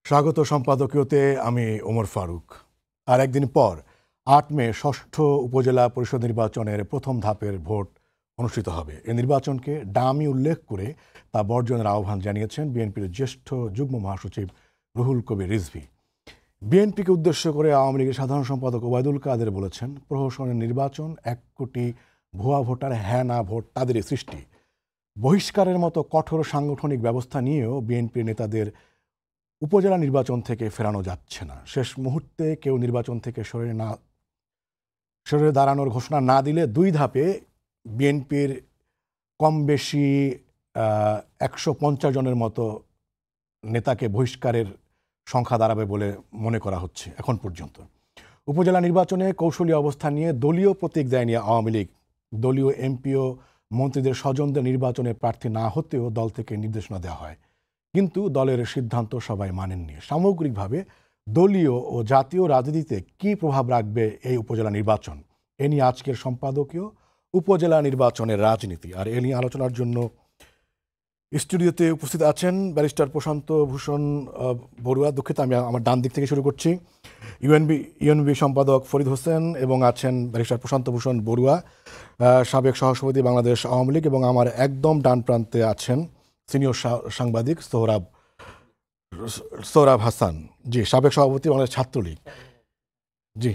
স্বাগত সম্পাদকীয়তে আমি ওমর ফারুক। আর একদিন পর ৮ মে ষষ্ঠ উপজেলা পরিষদ নির্বাচনের প্রথম ধাপের ভোট অনুষ্ঠিত হবে। এই নির্বাচনকে ডামি উল্লেখ করে তা বর্জনের আহ্বান জানিয়েছেন বিএনপির জ্যেষ্ঠ যুগ্ম মহাসচিব রুহুল কবির রিজভী। বিএনপিকে উদ্দেশ্য করে আওয়ামী লীগের সাধারণ সম্পাদক ওবায়দুল কাদের বলেছেন, প্রহসনের নির্বাচন ১ কোটি ভুয়া ভোটার হ্যাঁ না ভোট তাদেরই সৃষ্টি। বহিষ্কারের মতো কঠোর সাংগঠনিক ব্যবস্থা নিয়েও বিএনপির নেতাদের উপজেলা নির্বাচন থেকে ফেরানো যাচ্ছে না। শেষ মুহূর্তে কেউ নির্বাচন থেকে সরে দাঁড়ানোর ঘোষণা না দিলে ২ ধাপে বিএনপির কম বেশি ১৫০ জনের মতো নেতাকে বহিষ্কারের সংখ্যা দাঁড়াবে বলে মনে করা হচ্ছে এখন পর্যন্ত। উপজেলা নির্বাচনে কৌশলী অবস্থান নিয়ে দলীয় প্রতীক দেয়নি আওয়ামী লীগ। দলীয় এমপি ও মন্ত্রীদের স্বজনদের নির্বাচনে প্রার্থী না হতেও দল থেকে নির্দেশনা দেওয়া হয়, কিন্তু দলের সিদ্ধান্ত সবাই মানেননি। সামগ্রিকভাবে দলীয় ও জাতীয় রাজনীতিতে কী প্রভাব রাখবে এই উপজেলা নির্বাচন, এ নিয়ে আজকের সম্পাদকীয় উপজেলা নির্বাচনের রাজনীতি। আর এ নিয়ে আলোচনার জন্য স্টুডিওতে উপস্থিত আছেন ব্যারিস্টার প্রশান্ত ভূষণ বড়ুয়া। দুঃখিত, আমি আমার ডান দিক থেকে শুরু করছি। ইউএনবি সম্পাদক ফরিদ হোসেন এবং আছেন ব্যারিস্টার প্রশান্ত ভূষণ বড়ুয়া, সাবেক সহসভাপতি বাংলাদেশ আওয়ামী লীগ, এবং আমার একদম ডান প্রান্তে আছেন সিনিয়র সাংবাদিক সোহরাব হাসান, জি, সাবেক সভাপতি বাংলাদেশ ছাত্রলীগ। জি,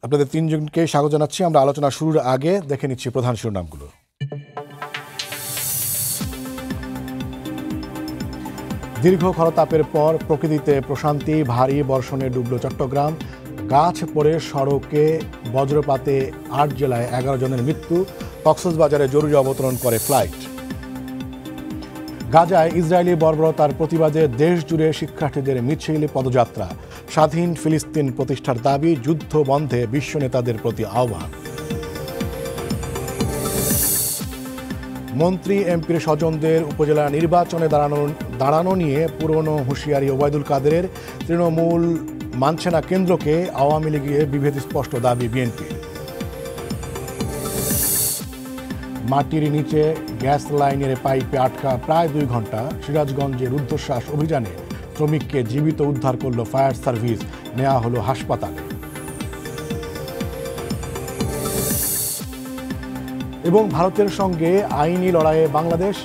আপনাদের তিনজনকে স্বাগত জানাচ্ছি। আমরা আলোচনা শুরুর আগে দেখে নিচ্ছি প্রধান শিরোনামগুলো। দীর্ঘ খরতাপের পর প্রকৃতিতে প্রশান্তি, ভারী বর্ষণে ডুবল চট্টগ্রাম। গাছ পড়ে সড়কে বজ্রপাতে ৮ জেলায় ১১ জনের মৃত্যু। কক্সবাজারে জরুরি অবতরণ করে ফ্লাইট। গাজায় ইসরায়েলি বর্বরতার প্রতিবাদে দেশ জুড়ে শিক্ষার্থীদের মিছিল, পদযাত্রা। স্বাধীন ফিলিস্তিন প্রতিষ্ঠার দাবি, যুদ্ধ বন্ধে বিশ্ব নেতাদের প্রতি আহ্বান। মন্ত্রী এমপির স্বজনদের উপজেলা নির্বাচনে দাঁড়ানো নিয়ে পুরনো হুঁশিয়ারি ওবায়দুল কাদেরের। তৃণমূল মানছে না কেন্দ্রকে, আওয়ামী লীগের বিভেদ স্পষ্ট দাবি বিএনপির। মাটির নিচে গ্যাস লাইনের পাইপে আটকা প্রায় ২ ঘন্টা। সিরাজগঞ্জে রুদ্ধশ্বাস অভিযানে শ্রমিককে জীবিত উদ্ধার করল ফায়ার সার্ভিস, নেওয়া হলো হাসপাতালে। এবং ভারতের সঙ্গে আইনি লড়াইয়ে বাংলাদেশ,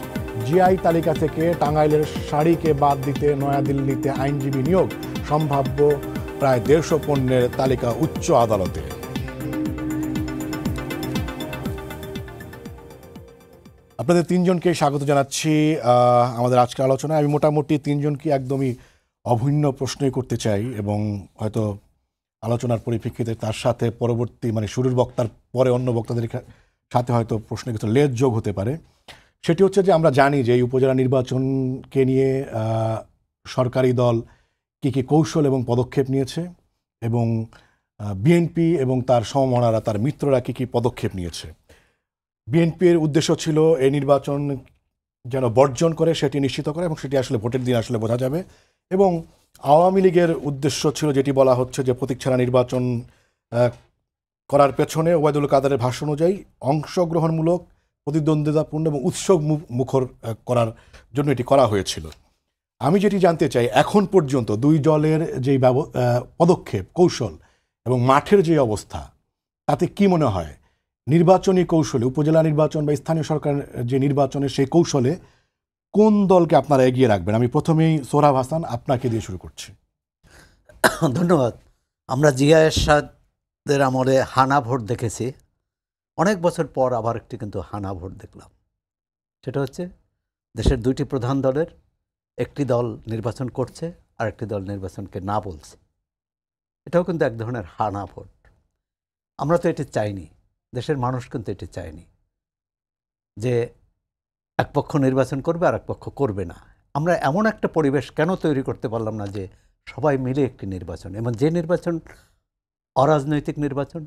জিআই তালিকা থেকে টাঙ্গাইলের শাড়িকে বাদ দিতে নয়াদিল্লিতে আইনজীবী নিয়োগ। সম্ভাব্য প্রায় ১৫০ পণ্যের তালিকা উচ্চ আদালতে। আপনাদের তিনজনকে স্বাগত জানাচ্ছি আমাদের আজকের আলোচনায়। আমি মোটামুটি তিনজনকে একদমই অভিন্ন প্রশ্নই করতে চাই, এবং হয়তো আলোচনার পরিপ্রেক্ষিতে তার সাথে পরবর্তী শুরুর বক্তার পরে অন্য বক্তাদের সাথে হয়তো প্রশ্নে কিছু লেজ যোগ হতে পারে। সেটি হচ্ছে যে আমরা জানি যে এই উপজেলা নির্বাচনকে নিয়ে সরকারি দল কী কী কৌশল এবং পদক্ষেপ নিয়েছে, এবং বিএনপি এবং তার সমমনারা, তার মিত্ররা কী কী পদক্ষেপ নিয়েছে। বিএনপির উদ্দেশ্য ছিল এই নির্বাচন যেন বর্জন করে সেটি নিশ্চিত করে, এবং সেটি আসলে ভোটের দিন আসলে বোঝা যাবে। এবং আওয়ামী লীগের উদ্দেশ্য ছিল, যেটি বলা হচ্ছে যে প্রতীক ছাড়া নির্বাচন করার পেছনে ওবায়দুল কাদেরের ভাষ্য অনুযায়ী অংশগ্রহণমূলক, প্রতিদ্বন্দ্বিতাপূর্ণ এবং উৎসব মুখর করার জন্য এটি করা হয়েছিল। আমি যেটি জানতে চাই, এখন পর্যন্ত দুই দলের যেই পদক্ষেপ, কৌশল এবং মাঠের যে অবস্থা, তাতে কি মনে হয় নির্বাচনী কৌশলে, উপজেলা নির্বাচন বা স্থানীয় সরকার যে নির্বাচনের সেই কৌশলে কোন দলকে আপনারা এগিয়ে রাখবেন? আমি প্রথমেই সোহরাব হাসান, আপনাকে দিয়ে শুরু করছি। ধন্যবাদ। আমরা জিয়া এরশাদের আমলে হানা ভোট দেখেছি, অনেক বছর পর আবার একটি কিন্তু হানা ভোট দেখলাম। সেটা হচ্ছে দেশের 2টি প্রধান দলের একটি দল নির্বাচন করছে আর একটি দল নির্বাচনকে না বলছে। এটাও কিন্তু এক ধরনের হানা ভোট। আমরা তো এটি চাইনি, দেশের মানুষ কিন্তু এটি চায়নি যে এক পক্ষ নির্বাচন করবে আর এক পক্ষ করবে না। আমরা এমন একটা পরিবেশ কেন তৈরি করতে পারলাম না যে সবাই মিলে একটি নির্বাচন, এবং যে নির্বাচন অরাজনৈতিক নির্বাচন,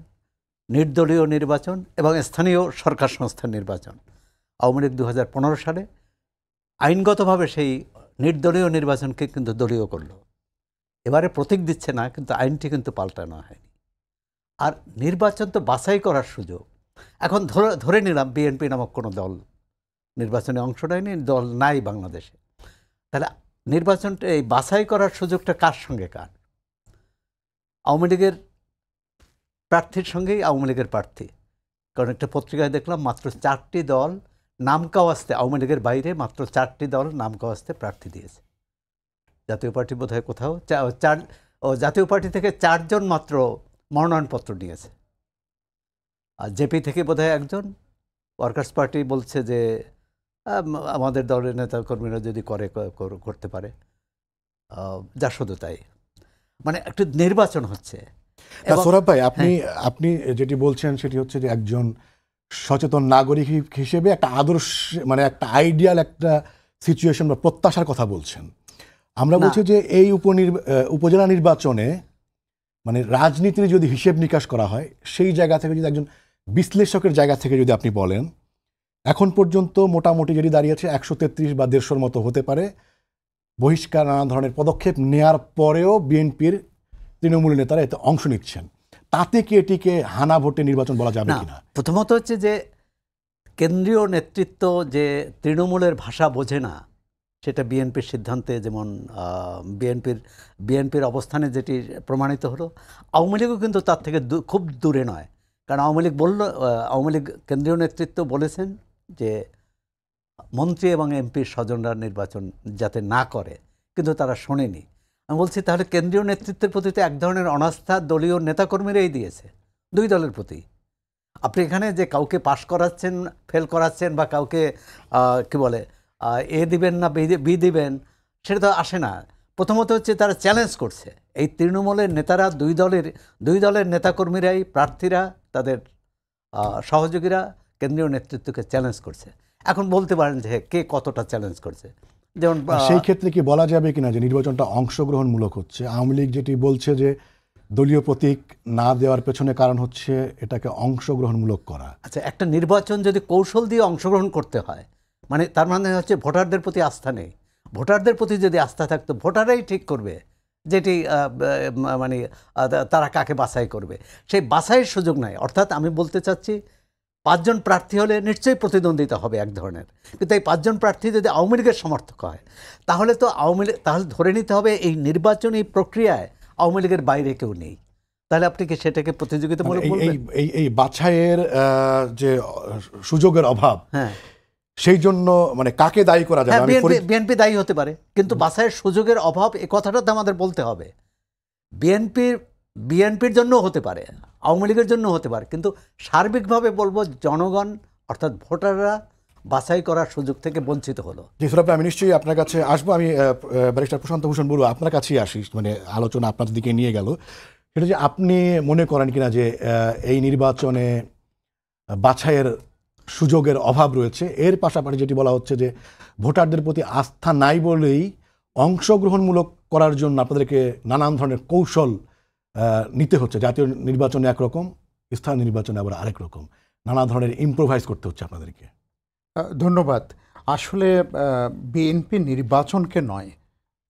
নির্দলীয় নির্বাচন এবং স্থানীয় সরকার সংস্থার নির্বাচন। আওয়ামী লীগ 2015 সালে আইনগতভাবে সেই নির্দলীয় নির্বাচনকে কিন্তু দলীয় করল। এবারে প্রতীক দিচ্ছে না, কিন্তু আইনটি কিন্তু পাল্টানো হয়নি। আর নির্বাচন তো বাছাই করার সুযোগ। এখন ধরে নিলাম বিএনপি নামক কোনো দল নির্বাচনে অংশ নেয়নি, দল নাই বাংলাদেশে, তাহলে নির্বাচনটা এই বাছাই করার সুযোগটা কার সঙ্গে কার? আওয়ামী লীগের প্রার্থীর সঙ্গেই আওয়ামী লীগের প্রার্থী। কারণ একটা পত্রিকায় দেখলাম মাত্র 4টি দল নামকাওয়াস্তে, আওয়ামী লীগের বাইরে মাত্র 4টি দল নামকাওয়াস্তে প্রার্থী দিয়েছে। জাতীয় পার্টি বোধহয় কোথাও জাতীয় পার্টি থেকে 4 জন মাত্র মনোনয়নপত্র নিয়েছে। আর জেপি থেকে বোধহয় 1 জন, ওয়ার্কার্স পার্টি বলছে যে আমাদের দলের নেতা কর্মীরা যদি করতে পারে, যা শুধু তাই। মানে একটু নির্বাচন হচ্ছে। সোহরাব ভাই, আপনি যেটি বলছেন সেটি হচ্ছে যে একজন সচেতন নাগরিক হিসেবে একটা আদর্শ, মানে একটা আইডিয়াল একটা সিচুয়েশন বা প্রত্যাশার কথা বলছেন। আমরা বলছি যে এই উপজেলা নির্বাচনে মানে রাজনীতির যদি হিসেব নিকাশ করা হয়, সেই জায়গা থেকে যদি একজন বিশ্লেষকের জায়গা থেকে যদি আপনি বলেন, এখন পর্যন্ত মোটামুটি যেটি দাঁড়িয়েছে 133 বা 150 মতো হতে পারে। বহিষ্কার, নানা ধরনের পদক্ষেপ নেয়ার পরেও বিএনপির তৃণমূল নেতারা এতে অংশ নিচ্ছেন। তাতে কি এটিকে হানা ভোটে নির্বাচন বলা যাবে কিনা? প্রথমত হচ্ছে যে কেন্দ্রীয় নেতৃত্ব যে তৃণমূলের ভাষা বোঝে না, সেটা বিএনপির সিদ্ধান্তে, যেমন বিএনপির অবস্থানে যেটি প্রমাণিত হলো। আওয়ামী লীগও কিন্তু তার থেকে খুব দূরে নয়। কারণ আওয়ামী লীগ কেন্দ্রীয় নেতৃত্ব বলেছেন যে মন্ত্রী এবং এমপির স্বজনরা নির্বাচন যাতে না করে, কিন্তু তারা শোনেনি। আমি বলছি তাহলে কেন্দ্রীয় নেতৃত্বের প্রতি তো এক ধরনের অনাস্থা দলীয় নেতাকর্মীরাই দিয়েছে, 2 দলের প্রতি। আপনি এখানে যে কাউকে পাশ করাচ্ছেন, ফেল করাচ্ছেন, বা কাউকে কি বলে এ দিবেন না বি দিবেন, সেটা তো আসে না। প্রথমত হচ্ছে তারা চ্যালেঞ্জ করছে। এই তৃণমূলের নেতারা, 2 দলের নেতাকর্মীরাই, প্রার্থীরা, তাদের সহযোগীরা কেন্দ্রীয় নেতৃত্বকে চ্যালেঞ্জ করছে। এখন বলতে পারেন যে কে কতটা চ্যালেঞ্জ করছে। যেমন সেই ক্ষেত্রে কি বলা যাবে কিনা যে নির্বাচনটা অংশগ্রহণমূলক হচ্ছে? আওয়ামী লীগ যেটি বলছে যে দলীয় প্রতীক না দেওয়ার পেছনে কারণ হচ্ছে এটাকে অংশগ্রহণমূলক করা। আচ্ছা, একটা নির্বাচন যদি কৌশল দিয়ে অংশগ্রহণ করতে হয়, মানে তার মানে হচ্ছে ভোটারদের প্রতি আস্থা নেই। ভোটারদের প্রতি যদি আস্থা থাকতো, ভোটাররাই ঠিক করবে যেটি মানে তারা কাকে বাছাই করবে। সেই বাছাইয়ের সুযোগ নাই। অর্থাৎ আমি বলতে চাচ্ছি 5 জন প্রার্থী হলে নিশ্চয়ই প্রতিদ্বন্দ্বিতা হবে এক ধরনের, কিন্তু এই 5 জন প্রার্থী যদি আওয়ামী লীগের সমর্থক হয়, তাহলে তো তাহলে ধরে নিতে হবে এই নির্বাচনী প্রক্রিয়ায় আওয়ামী লীগের বাইরে কেউ নেই। তাহলে আপনি কি সেটাকে প্রতিযোগিতামূলক বলবেন? এই বাছাইয়ের যে সুযোগের অভাব, হ্যাঁ, সেই জন্য মানে কাকে দায়ী করা যাবে? বিএনপি দায়ী হতে পারে, কিন্তু বাছাইয়ের সুযোগের অভাব, এই কথাটা তো আমাদের বলতে হবে। বিএনপির জন্য হতে পারে, আওয়ামী লীগের জন্য হতে পারে, কিন্তু সার্বিকভাবে বলবো জনগণ অর্থাৎ ভোটাররা বাছাই করার সুযোগ থেকে বঞ্চিত হলো। জি সোহরাব, আমি নিশ্চয়ই আপনার কাছে আসবো। আমি ব্যারিস্টার প্রশান্ত ভূষণ বড়ুয়া, আপনার কাছেই আসি, মানে আলোচনা আপনার দিকে নিয়ে গেল। সেটা যে আপনি মনে করেন কিনা যে এই নির্বাচনে বাছাইয়ের সুযোগের অভাব রয়েছে। এর পাশাপাশি যেটি বলা হচ্ছে যে ভোটারদের প্রতি আস্থা নাই বলেই অংশগ্রহণমূলক করার জন্য আপনাদেরকে নানান ধরনের কৌশল নিতে হচ্ছে। জাতীয় নির্বাচনে একরকম, স্থানীয় নির্বাচনে আবার আরেক রকম, নানা ধরনের ইম্প্রোভাইজ করতে হচ্ছে আপনাদেরকে। ধন্যবাদ। আসলে বিএনপি নির্বাচনকে নয়,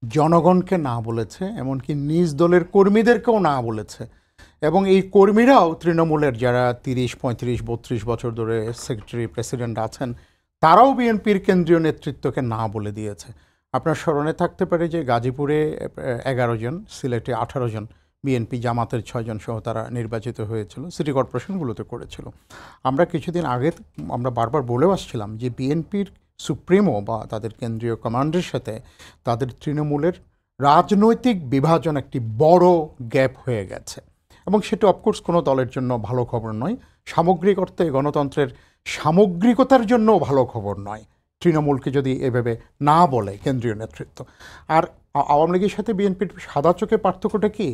জনগণকে না বলেছে, এমনকি নিজ দলের কর্মীদেরকেও না বলেছে। এবং এই কর্মীরাও তৃণমূলের যারা 30, 35, 32 বছর ধরে সেক্রেটারি প্রেসিডেন্ট আছেন, তারাও বিএনপির কেন্দ্রীয় নেতৃত্বকে না বলে দিয়েছে। আপনার স্মরণে থাকতে পারে যে গাজীপুরে 11 জন, সিলেটে 18 জন, বিএনপি জামাতের 6 জন সহ তারা নির্বাচিত হয়েছিল, সিটি কর্পোরেশনগুলোতে করেছিল। আমরা কিছুদিন আগে আমরা বারবার বলেও আসছিলাম যে বিএনপির সুপ্রিমো বা তাদের কেন্দ্রীয় কমান্ডের সাথে তাদের তৃণমূলের রাজনৈতিক বিভাজন একটি বড় গ্যাপ হয়ে গেছে, এবং সেটা অফকোর্স কোনো দলের জন্য ভালো খবর নয়। সামগ্রিক অর্থে গণতন্ত্রের সামগ্রিকতার জন্যও ভালো খবর নয় তৃণমূলকে যদি এভাবে না বলে কেন্দ্রীয় নেতৃত্ব। আর আওয়ামী লীগের সাথে বিএনপির সাদা চোখে পার্থক্যটা কি?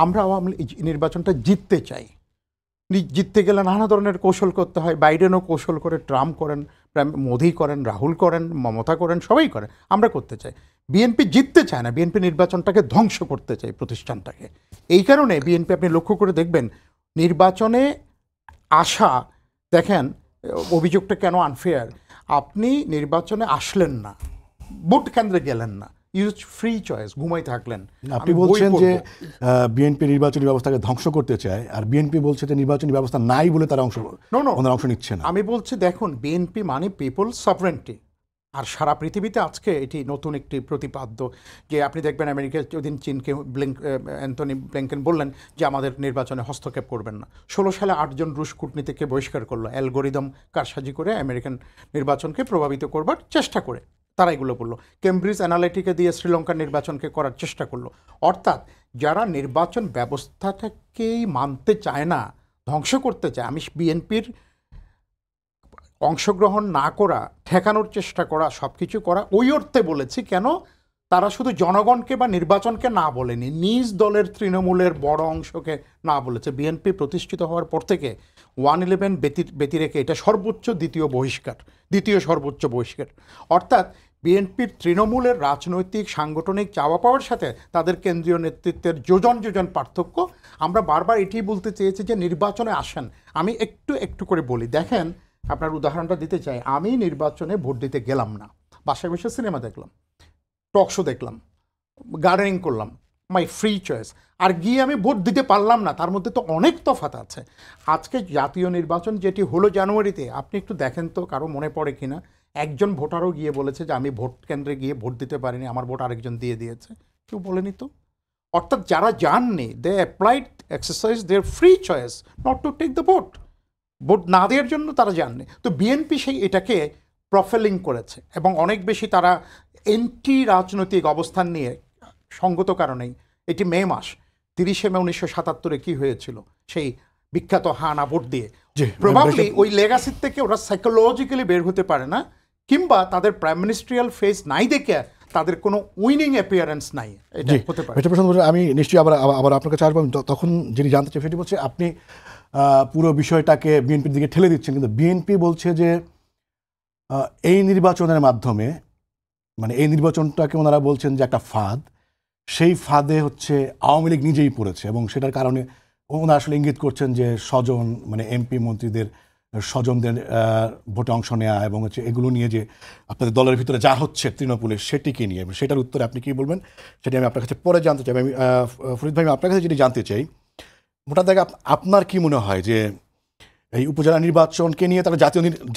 আমরা আওয়ামী লীগ নির্বাচনটা জিততে চাই। জিততে গেলে নানা ধরনের কৌশল করতে হয়। বাইডেনও কৌশল করে, ট্রাম্প করেন, মোদি করেন, রাহুল করেন, মমতা করেন, সবাই করেন। আমরা করতে চাই। বিএনপি জিততে চায় না, বিএনপি নির্বাচনটাকে ধ্বংস করতে চায়, প্রতিষ্ঠানটাকে। এই কারণে বিএনপি, আপনি লক্ষ্য করে দেখবেন, নির্বাচনে আসা, দেখেন অভিযোগটা কেন আনফেয়ার। আপনি নির্বাচনে আসলেন না, ভোট কেন্দ্রে গেলেন না, ইউজ ফ্রি চয়েস, ঘুমাই থাকলেন। আপনি বলছেন যে বিএনপি নির্বাচনী ব্যবস্থাকে ধ্বংস করতে চায়, আর বিএনপি বলছে যে নির্বাচনী ব্যবস্থা নাই বলে তারা অংশ নিচ্ছে না। আমি বলছি দেখুন, বিএনপি মানে পিপল সভরেন্টি, আর সারা পৃথিবীতে আজকে এটি নতুন একটি প্রতিপাদ্য যে আপনি দেখবেন আমেরিকা যেদিন চীনকে অ্যান্থনি ব্লিংকেন বললেন যে আমাদের নির্বাচনে হস্তক্ষেপ করবেন না। 16 সালে 8 জন রুশ কূটনীতিককে বহিষ্কার করলো অ্যালগোরিদম কারসাজি করে আমেরিকান নির্বাচনকে প্রভাবিত করবার চেষ্টা করে, তারা এগুলো বললো। কেমব্রিজ অ্যানালিটিকা দিয়ে শ্রীলঙ্কার নির্বাচনকে করার চেষ্টা করলো। অর্থাৎ যারা নির্বাচন ব্যবস্থাটাকেই মানতে চায় না, ধ্বংস করতে চায়, আমি বিএনপির অংশগ্রহণ না করা, ঠেকানোর চেষ্টা করা, সব কিছু করা ওই অর্থে বলেছি কেন, তারা শুধু জনগণকে বা নির্বাচনকে না বলেনি, নিজ দলের তৃণমূলের বড় অংশকে না বলেছে। বিএনপি প্রতিষ্ঠিত হওয়ার পর থেকে 111 ব্যতিরেকে এটা সর্বোচ্চ দ্বিতীয় সর্বোচ্চ বহিষ্কার। অর্থাৎ বিএনপির তৃণমূলের রাজনৈতিক সাংগঠনিক চাওয়া পাওয়ার সাথে তাদের কেন্দ্রীয় নেতৃত্বের যোজন পার্থক্য। আমরা বারবার এটি বলতে চেয়েছি যে নির্বাচনে আসেন। আমি একটু করে বলি, দেখেন আপনার উদাহরণটা দিতে চাই। আমি নির্বাচনে ভোট দিতে গেলাম না, বাসায় বসে সিনেমা দেখলাম, টক শো দেখলাম, গার্ডেনিং করলাম, মাই ফ্রি চয়েস। আর গিয়ে আমি ভোট দিতে পারলাম না, তার মধ্যে তো অনেক তফাৎ আছে। আজকে জাতীয় নির্বাচন যেটি হলো জানুয়ারিতে, আপনি একটু দেখেন তো কারো মনে পড়ে কিনা একজন ভোটারও গিয়ে বলেছে যে আমি ভোট কেন্দ্রে গিয়ে ভোট দিতে পারিনি, আমার ভোট আরেকজন দিয়ে দিয়েছে? কেউ বলেনি তো। অর্থাৎ যারা যাননি, they applied exercise their free choice not to take the vote. Vote না দেওয়ার জন্য তারা জাননি। তো বিএনপি সেই এটাকে প্রফাইলিং করেছে এবং অনেক বেশি তারা এন্টি রাজনৈতিক অবস্থান নিয়ে, সঙ্গত কারণেই এটি মে মাস 30 মে 1977 কী হয়েছিল, সেই বিখ্যাত হানা ভোট দিয়ে। প্রবাবলি ওই লেগাসির থেকে ওরা সাইকোলজিক্যালি বের হতে পারে না, কিংবা তাদের প্রাইম মিনিস্ট্রিয়াল ফেস নাই দেখে তাদের কোনো উইনিং অ্যাপিয়ারেন্স নাই, এটা হতে পারে। আমি নিশ্চয়ই আবার আপনার কাছে আসবো। তখন যিনি জানতে চাই সেটি বলছে আপনি পুরো বিষয়টাকে বিএনপির দিকে ঠেলে দিচ্ছেন, কিন্তু বিএনপি বলছে যে এই নির্বাচনের মাধ্যমে, মানে এই নির্বাচনটাকে ওনারা বলছেন যে একটা ফাঁদ, সেই ফাঁদে হচ্ছে আওয়ামী লীগ নিজেই পড়েছে এবং সেটার কারণে ওনারা আসলে ইঙ্গিত করছেন যে স্বজন, মানে এমপি মন্ত্রীদের স্বজনদের ভোটে অংশ নেওয়া এবং হচ্ছে এগুলো নিয়ে যে আপনাদের দলের ভিতরে যা হচ্ছে তৃণমূলের, সেটিকে নিয়ে। সেটার উত্তরে আপনি কী বলবেন সেটি আমি আপনার কাছে পরে জানতে চাই। আমি ফরিদ ভাই, আপনার কাছে যেটি জানতে চাই, মোটা দাগে আপনার কি মনে হয় যে এই উপজেলা নির্বাচনকে নিয়ে তারা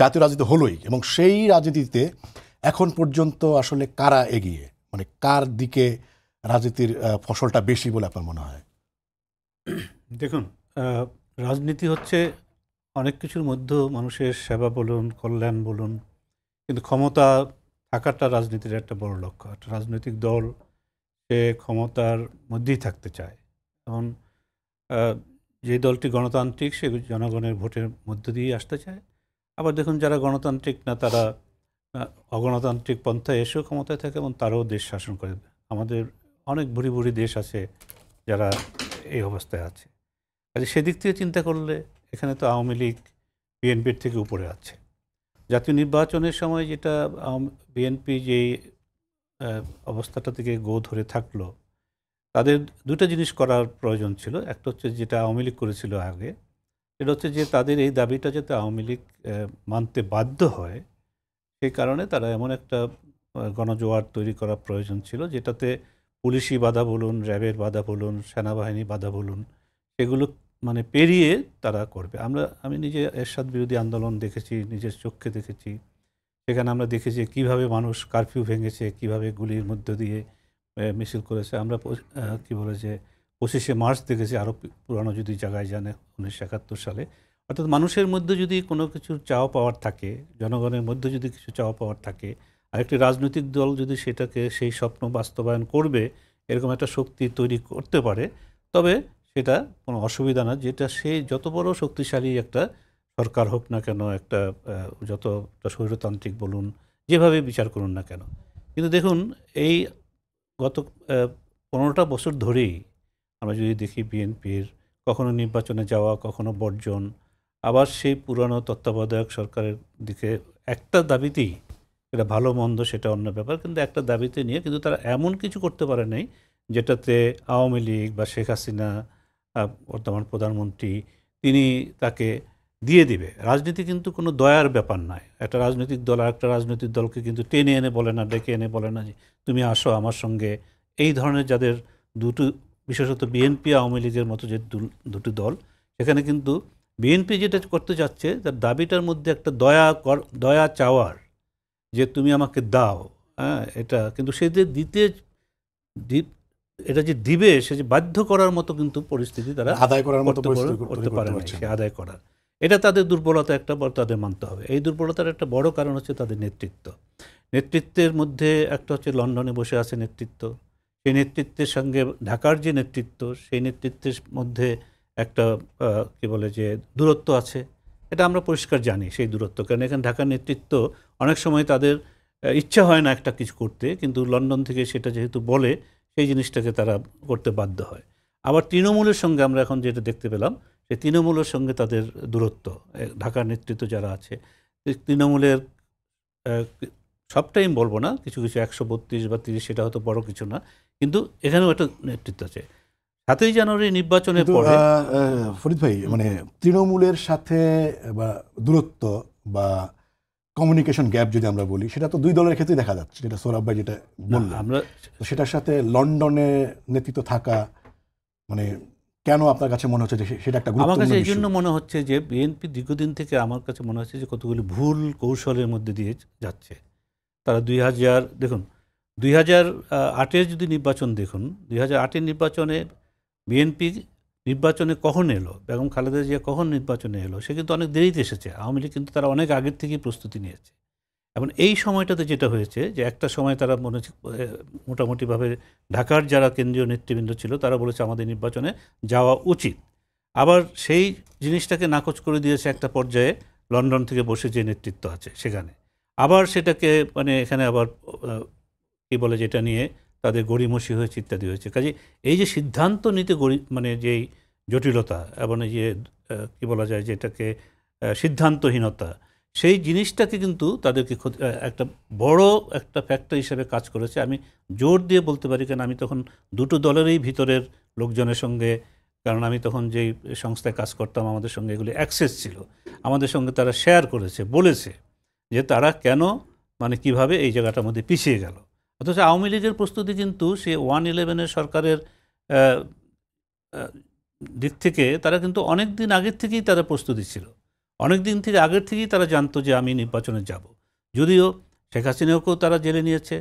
জাতীয় রাজনীতি হলোই, এবং সেই রাজনীতিতে এখন পর্যন্ত আসলে কারা এগিয়ে, মানে কার দিকে রাজনীতির ফসলটা বেশি বলে আপনার মনে হয়? দেখুন, রাজনীতি হচ্ছে অনেক কিছুর মধ্যে মানুষের সেবা বলুন, কল্যাণ বলুন, কিন্তু ক্ষমতা থাকাটা রাজনীতির একটা বড় লক্ষ্য। একটা রাজনৈতিক দল সে ক্ষমতার মধ্যেই থাকতে চায়। এখন যে দলটি গণতান্ত্রিক সে জনগণের ভোটের মধ্য দিয়েই আসতে চায়। আবার দেখুন, যারা গণতান্ত্রিক না তারা অগণতান্ত্রিক পন্থায় এসেও ক্ষমতায় থাকে এবং তারাও দেশ শাসন করে। আমাদের অনেক বুড়ি বুড়ি দেশ আছে যারা এই অবস্থায় আছে। কাজে সেদিক থেকে চিন্তা করলে এখানে তো আওয়ামী লীগ বিএনপির থেকে উপরে আছে। জাতীয় নির্বাচনের সময় যেটা বিএনপি যেই অবস্থাটা থেকে গো ধরে থাকলো, তাদের দুটো জিনিস করার প্রয়োজন ছিল। একটা হচ্ছে যেটা আওয়ামী লীগ করেছিল আগে, সেটা হচ্ছে যে তাদের এই দাবিটা যাতে আওয়ামী লীগ মানতে বাধ্য হয়, সেই কারণে তারা এমন একটা গণজোয়ার তৈরি করা প্রয়োজন ছিল যেটাতে পুলিশি বাধা বলুন, র্যাবের বাধা বলুন, সেনাবাহিনী বাধা বলুন, সেগুলো মানে পেরিয়ে তারা করবে। আমি নিজে এরশাদ বিরোধী আন্দোলন দেখেছি, নিজের চোখে দেখেছি। সেখানে আমরা দেখেছি কীভাবে মানুষ কারফিউ ভেঙেছে, কীভাবে গুলির মধ্য দিয়ে মিছিল করেছে। আমরা কী বলে যে 25শে মার্চ দেখেছি, আরও পুরানো যদি জায়গায় জানে 1971 সালে। অর্থাৎ মানুষের মধ্যে যদি কোনো কিছুর চাওয়া পাওয়ার থাকে, জনগণের মধ্যে যদি কিছু চাওয়া পাওয়ার থাকে, আরেকটি রাজনৈতিক দল যদি সেটাকে সেই স্বপ্ন বাস্তবায়ন করবে, এরকম একটা শক্তি তৈরি করতে পারে, তবে সেটা কোনো অসুবিধা না। যেটা সে যত বড় শক্তিশালী একটা সরকার হোক না কেন, একটা যতটা স্বৈরতান্ত্রিক বলুন, যেভাবে বিচার করুন না কেন। কিন্তু দেখুন, এই গত 15টা বছর ধরেই আমরা যদি দেখি বিএনপির কখনো নির্বাচনে যাওয়া, কখনো বর্জন, আবার সেই পুরানো তত্ত্বাবধায়ক সরকারের দিকে একটা দাবিতেই, এটা ভালো মন্দ সেটা অন্য ব্যাপার, কিন্তু একটা দাবিতে নিয়ে কিন্তু তারা এমন কিছু করতে পারে নাই যেটাতে আওয়ামী লীগ বা শেখ হাসিনা বর্তমান প্রধানমন্ত্রী তিনি তাকে দিয়ে দিবে। রাজনীতি কিন্তু কোনো দয়ার ব্যাপার নয়। একটা রাজনৈতিক দল আর একটা রাজনৈতিক দলকে কিন্তু টেনে এনে বলে না, ডেকে এনে বলে না যে তুমি আসো আমার সঙ্গে। এই ধরনের যাদের দুটো, বিশেষত বিএনপি আওয়ামী লীগের মতো যে দুটি দল, সেখানে কিন্তু বিএনপি যেটা করতে যাচ্ছে তার দাবিটার মধ্যে একটা দয়া চাওয়ার যে তুমি আমাকে দাও, হ্যাঁ, এটা কিন্তু সে যে এটা যে দিবে সে যে বাধ্য করার মতো কিন্তু পরিস্থিতি তারা আদায় করার মতো পরিস্থিতি করতে পারে না, পারছে সে না। আদায় করার। এটা তাদের দুর্বলতা, একটা বড় তাদের মানতে হবে। এই দুর্বলতার একটা বড় কারণ হচ্ছে তাদের নেতৃত্বের মধ্যে একটা হচ্ছে লন্ডনে বসে আছে নেতৃত্ব, সেই নেতৃত্বের সঙ্গে ঢাকার যে নেতৃত্ব, সেই নেতৃত্বের মধ্যে একটা কি বলে যে দূরত্ব আছে। এটা আমরা পরিষ্কার জানি সেই দূরত্ব, কারণ এখানে ঢাকার নেতৃত্ব অনেক সময় তাদের ইচ্ছা হয় না একটা কিছু করতে, কিন্তু লন্ডন থেকে সেটা যেহেতু বলে সেই জিনিসটাকে তারা করতে বাধ্য হয়। আবার তৃণমূলের সঙ্গে আমরা এখন যেটা দেখতে পেলাম, সেই তৃণমূলের সঙ্গে তাদের দূরত্ব, ঢাকার নেতৃত্ব যারা আছে তৃণমূলের সবটাই বলবো না, কিছু কিছু 132 বা 30 সেটা হয়তো বড় কিছু না, কিন্তু এখানেও একটা নেতৃত্ব আছে। 7ই জানুয়ারি নির্বাচনের কিন্তু, পরে ফরিদ ভাই, মানে তৃণমূলের সাথে বা দূরত্ব বা কমিউনিকেশন গ্যাপ যদি আমরা বলি, সেটা তো দুই দলের ক্ষেত্রেই দেখা যাচ্ছে, যেটা সোহরাব ভাই যেটা বললেন। আমরা তো সেটার সাথে লন্ডনে নেতৃত্ব থাকা, মানে কেন আপনার কাছে মনে হচ্ছে যে সেটা একটা আমার গুরুত্বপূর্ণ কাছে এই issue? জন্য মনে হচ্ছে যে বিএনপি দীর্ঘদিন থেকে আমার কাছে মনে হচ্ছে যে কতগুলি ভুল কৌশলের মধ্যে দিয়ে যাচ্ছে। তারা 2008-এর যদি নির্বাচন দেখুন, 2008-এর নির্বাচনে বিএনপি নির্বাচনে কখন এলো, বেগম খালেদা জিয়া কখন নির্বাচনে এলো, সে কিন্তু অনেক দেরিতে এসেছে। আওয়ামী লীগ কিন্তু তারা অনেক আগের থেকেই প্রস্তুতি নিয়েছে। এবং এই সময়টাতে যেটা হয়েছে যে একটা সময় তারা মনে হচ্ছে মোটামুটিভাবে ঢাকার যারা কেন্দ্রীয় নেতৃবৃন্দ ছিল তারা বলেছে আমাদের নির্বাচনে যাওয়া উচিত। আবার সেই জিনিসটাকে নাকচ করে দিয়েছে একটা পর্যায়ে লন্ডন থেকে বসে যে নেতৃত্ব আছে সেখানে। আবার সেটাকে মানে এখানে আবার কী বলে যেটা নিয়ে তাদের গড়িমসি হয়েছে, ইত্যাদি হয়েছে। কাজে এই যে সিদ্ধান্ত নিতে মানে যেই জটিলতা এবং এই যে কী বলা যায় যেটাকে সিদ্ধান্তহীনতা, সেই জিনিসটাকে কিন্তু তাদেরকে একটা বড় একটা ফ্যাক্টর হিসেবে কাজ করেছে। আমি জোর দিয়ে বলতে পারি, কারণ আমি তখন দুটো দলেরই ভিতরের লোকজনের সঙ্গে, কারণ আমি তখন যেই সংস্থায় কাজ করতাম আমাদের সঙ্গে এগুলি অ্যাক্সেস ছিল, আমাদের সঙ্গে তারা শেয়ার করেছে, বলেছে যে তারা কেন মানে কিভাবে এই জায়গাটার মধ্যে পিছিয়ে গেল। অথচ আওয়ামী লীগের প্রস্তুতি কিন্তু সে 1-11 সরকারের দিক থেকে তারা কিন্তু অনেক দিন আগের থেকেই তারা প্রস্তুতি ছিল, অনেক দিন থেকে আগের থেকেই তারা জানতো যে আমি নির্বাচনে যাব। যদিও শেখ হাসিনাকেও তারা জেলে নিয়েছে,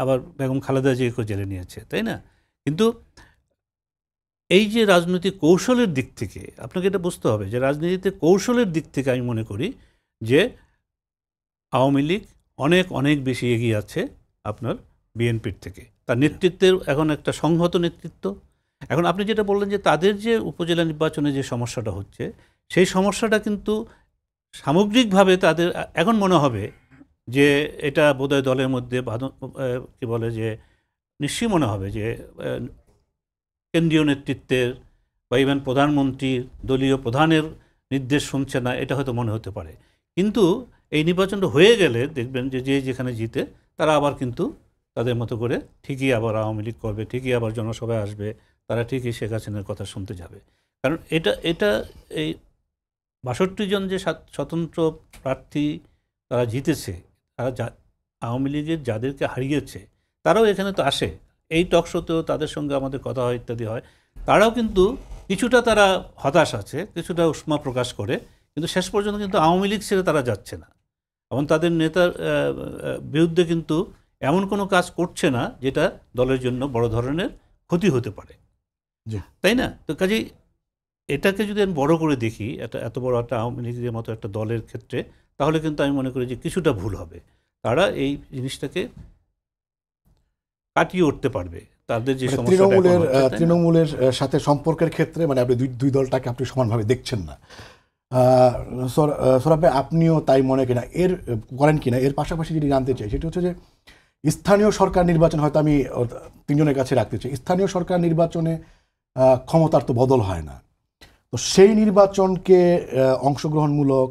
আবার বেগম খালেদা জিয়াকেও জেলে নিয়েছে, তাই না? কিন্তু এই যে রাজনৈতিক কৌশলের দিক থেকে আপনাকে এটা বুঝতে হবে যে রাজনীতিতে কৌশলের দিক থেকে আমি মনে করি যে আওয়ামী লীগ অনেক অনেক বেশি এগিয়ে আছে আপনার বিএনপির থেকে। তার নেতৃত্বের এখন একটা সংহত নেতৃত্ব। এখন আপনি যেটা বললেন যে তাদের যে উপজেলা নির্বাচনে যে সমস্যাটা হচ্ছে, সেই সমস্যাটা কিন্তু সামগ্রিকভাবে তাদের এখন মনে হবে যে এটা বোধহয় দলের মধ্যে কী বলে যে নিশ্চয়ই মনে হবে যে কেন্দ্রীয় নেতৃত্বের বা ইভেন প্রধানমন্ত্রীর দলীয় প্রধানের নির্দেশ শুনছে না, এটা হয়তো মনে হতে পারে। কিন্তু এই নির্বাচনটা হয়ে গেলে দেখবেন যে যে যেখানে জিতে তারা আবার কিন্তু তাদের মতো করে ঠিকই আবার আওয়ামী লীগ করবে, ঠিকই আবার জনসভায় আসবে, তারা ঠিকই শেখ হাসিনার কথা শুনতে যাবে। কারণ এটা এই 62 জন যে স্বতন্ত্র প্রার্থী তারা জিতেছে, তারা আওয়ামী লীগের যাদেরকে হারিয়েছে তারাও এখানে তো আসে, এই টক শোতেও তাদের সঙ্গে আমাদের কথা হয়, ইত্যাদি হয়। তারাও কিন্তু কিছুটা তারা হতাশ আছে, কিছুটা উষ্মা প্রকাশ করে, কিন্তু শেষ পর্যন্ত কিন্তু আওয়ামী লীগ ছেড়ে তারা যাচ্ছে না এবং তাদের নেতার বিরুদ্ধে কিন্তু এমন কোনো কাজ করছে না যেটা দলের জন্য বড় ধরনের ক্ষতি হতে পারে, তাই না? তো কাজেই এটাকে যদি আমি বড় করে দেখি, এত বড় একটা আওয়ামী লীগের মতো একটা দলের ক্ষেত্রে, তাহলে কিন্তু আমি মনে করি যে কিছুটা ভুল হবে। তারা এই জিনিসটাকে কাটিয়ে উঠতে পারবে। তাদের যে তৃণমূলের সাথে সম্পর্কের ক্ষেত্রে মানে আপনি দুই দলটাকে আপনি সমানভাবে দেখছেন না। সোহরাব ভাই, আপনিও তাই মনে করেন কিনা? এর পাশাপাশি যদি জানতে চাই সেটা হচ্ছে যে স্থানীয় সরকার নির্বাচন, হয়তো আমি তিনজনের কাছে রাখতে চাই, স্থানীয় সরকার নির্বাচনে ক্ষমতার তো বদল হয় না, তো সেই নির্বাচনকে অংশগ্রহণমূলক